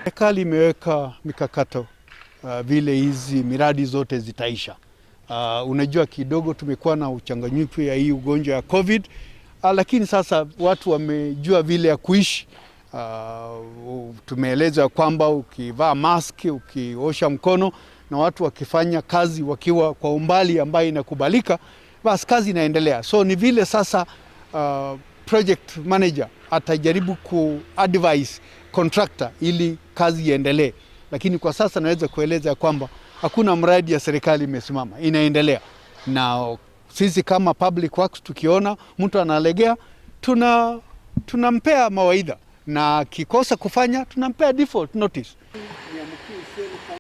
Serikali imeweka mikakato vile hizi miradi zote zitaisha. Unajua kidogo tumekuwa na uchanganyiko ya hii ugonjwa ya COVID, lakini sasa watu wamejua vile ya kuishi. Tumeeleza kwamba ukivaa mask, ukiosha mkono na watu wakifanya kazi wakiwa kwa umbali ambayo inakubalika, basi kazi inaendelea. So ni vile sasa project manager atajaribu ku-advise contractor ili kazi iendelee. Lakini kwa sasa naweza kueleza kwamba hakuna mradi ya serikali imesimama, inaendelea. Na sisi kama public works tukiona mtu analegea, tunampea mawaidha, na kikosa kufanya tunampea default notice.